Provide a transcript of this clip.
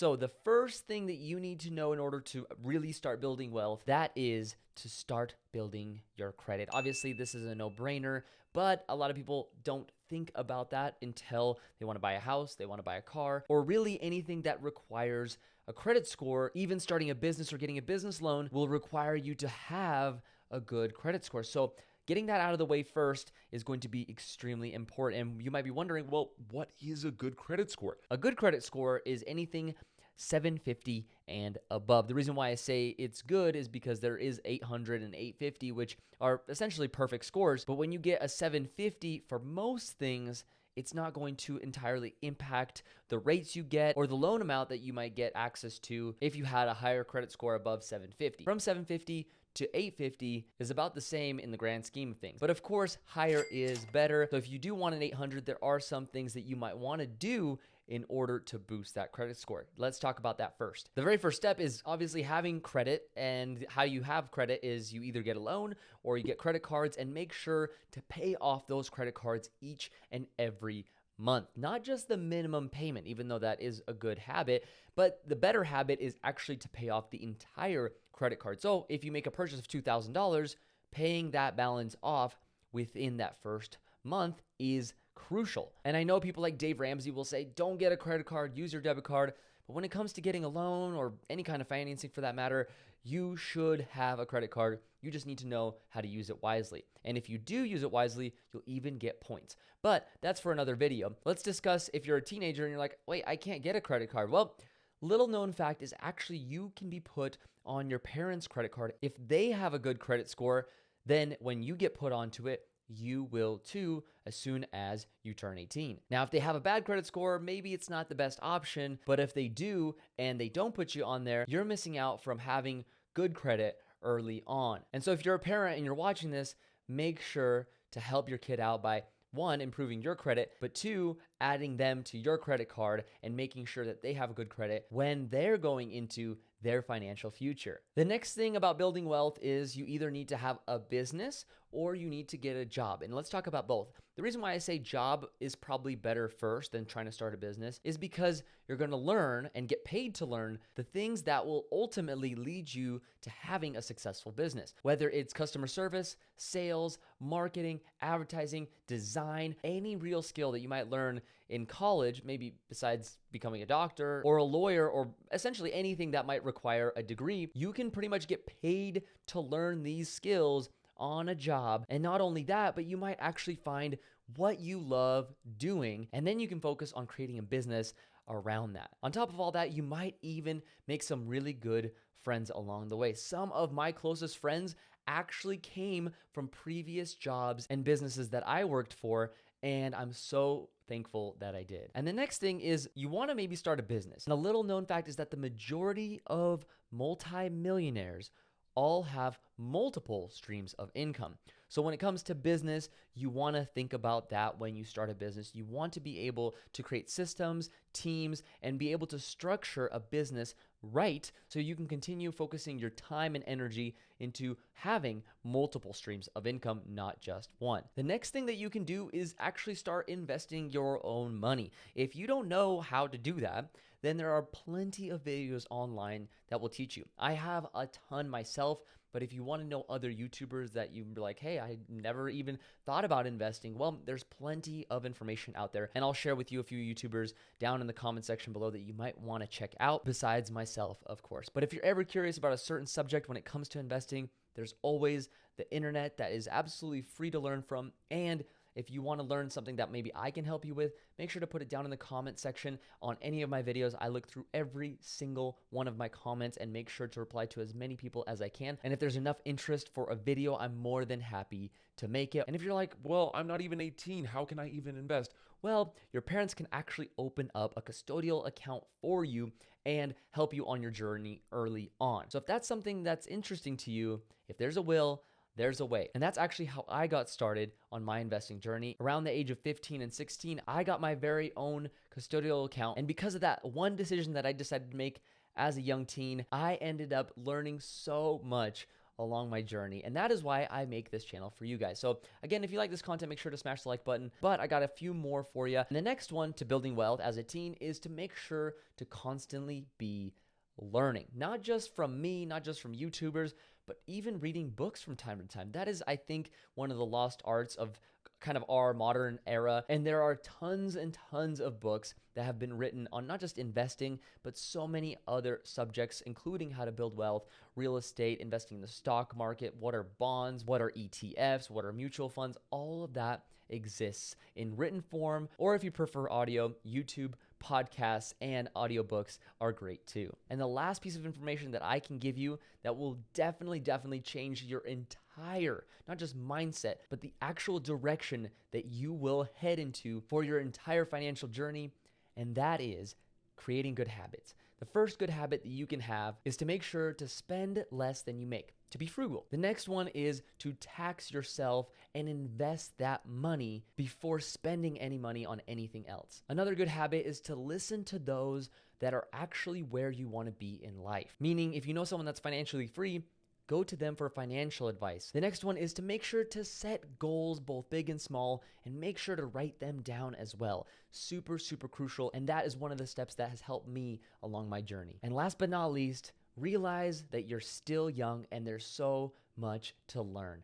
So the first thing that you need to know in order to really start building wealth, that is to start building your credit. Obviously, this is a no-brainer, but a lot of people don't think about that until they want to buy a house, they want to buy a car, or really anything that requires a credit score. Even starting a business or getting a business loan will require you to have a good credit score. So getting that out of the way first is going to be extremely important. And you might be wondering, well, what is a good credit score? A good credit score is anything 750 and above. The reason why I say it's good is because there is 800 and 850, which are essentially perfect scores. But when you get a 750 for most things, it's not going to entirely impact the rates you get or the loan amount that you might get access to if you had a higher credit score above 750. From 750 to 850 is about the same in the grand scheme of things. But of course, higher is better. So if you do want an 800, there are some things that you might want to do in order to boost that credit score. Let's talk about that first. The very first step is obviously having credit, and how you have credit is you either get a loan or you get credit cards, and make sure to pay off those credit cards each and every month. Not just the minimum payment, even though that is a good habit, but the better habit is actually to pay off the entire credit card. So if you make a purchase of $2,000, paying that balance off within that first month is crucial. And I know people like Dave Ramsey will say, don't get a credit card, use your debit card. But when it comes to getting a loan or any kind of financing for that matter, you should have a credit card. You just need to know how to use it wisely. And if you do use it wisely, you'll even get points. But that's for another video. Let's discuss if you're a teenager and you're like, wait, I can't get a credit card. Well, little known fact is actually you can be put on your parents' credit card. If they have a good credit score, then when you get put onto it, you will too as soon as you turn 18. Now, if they have a bad credit score, maybe it's not the best option, but if they do and they don't put you on there, you're missing out from having good credit early on. And so if you're a parent and you're watching this, make sure to help your kid out by one, improving your credit, but two, adding them to your credit card and making sure that they have a good credit when they're going into their financial future. The next thing about building wealth is you either need to have a business or you need to get a job. And let's talk about both. The reason why I say job is probably better first than trying to start a business is because you're going to learn and get paid to learn the things that will ultimately lead you to having a successful business. Whether it's customer service, sales, marketing, advertising, design, any real skill that you might learn in college, maybe besides becoming a doctor or a lawyer or essentially anything that might require a degree, you can pretty much get paid to learn these skills on a job. And not only that, but you might actually find what you love doing, and then you can focus on creating a business around that. On top of all that, you might even make some really good friends along the way. Some of my closest friends actually came from previous jobs and businesses that I worked for, and I'm so thankful that I did. And the next thing is you want to maybe start a business. And a little known fact is that the majority of multimillionaires all have multiple streams of income. So when it comes to business, you want to think about that when you start a business. You want to be able to create systems, teams, and be able to structure a business right so you can continue focusing your time and energy into having multiple streams of income, not just one. The next thing that you can do is actually start investing your own money. If you don't know how to do that, then there are plenty of videos online that will teach you. I have a ton myself, but if you want to know other YouTubers that you're like, hey, I never even thought about investing, well, there's plenty of information out there. And I'll share with you a few YouTubers down in the comment section below that you might want to check out, besides myself, of course. But if you're ever curious about a certain subject when it comes to investing, there's always the internet that is absolutely free to learn from. And if you want to learn something that maybe I can help you with, make sure to put it down in the comment section on any of my videos. I look through every single one of my comments and make sure to reply to as many people as I can. And if there's enough interest for a video, I'm more than happy to make it. And if you're like, well, I'm not even 18, how can I even invest? Well, your parents can actually open up a custodial account for you and help you on your journey early on. So if that's something that's interesting to you, if there's a will, there's a way. And that's actually how I got started on my investing journey. Around the age of 15 and 16, I got my very own custodial account. And because of that one decision that I decided to make as a young teen, I ended up learning so much along my journey. And that is why I make this channel for you guys. So again, if you like this content, make sure to smash the like button. But I got a few more for you. And the next one to building wealth as a teen is to make sure to constantly be learning, not just from me, not just from YouTubers, but even reading books from time to time. That is, I think, one of the lost arts of kind of our modern era. And there are tons and tons of books that have been written on not just investing, but so many other subjects, including how to build wealth, real estate, investing in the stock market, what are bonds, what are ETFs, what are mutual funds, all of that exists in written form, or if you prefer audio, YouTube, podcasts, and audiobooks are great too. And the last piece of information that I can give you that will definitely change your entire, not just mindset, but the actual direction that you will head into for your entire financial journey, and that is creating good habits. The first good habit that you can have is to make sure to spend less than you make, to be frugal. The next one is to tax yourself and invest that money before spending any money on anything else. Another good habit is to listen to those that are actually where you want to be in life. Meaning, if you know someone that's financially free, go to them for financial advice. The next one is to make sure to set goals, both big and small, and make sure to write them down as well. Super crucial. And that is one of the steps that has helped me along my journey. And last but not least, realize that you're still young and there's so much to learn.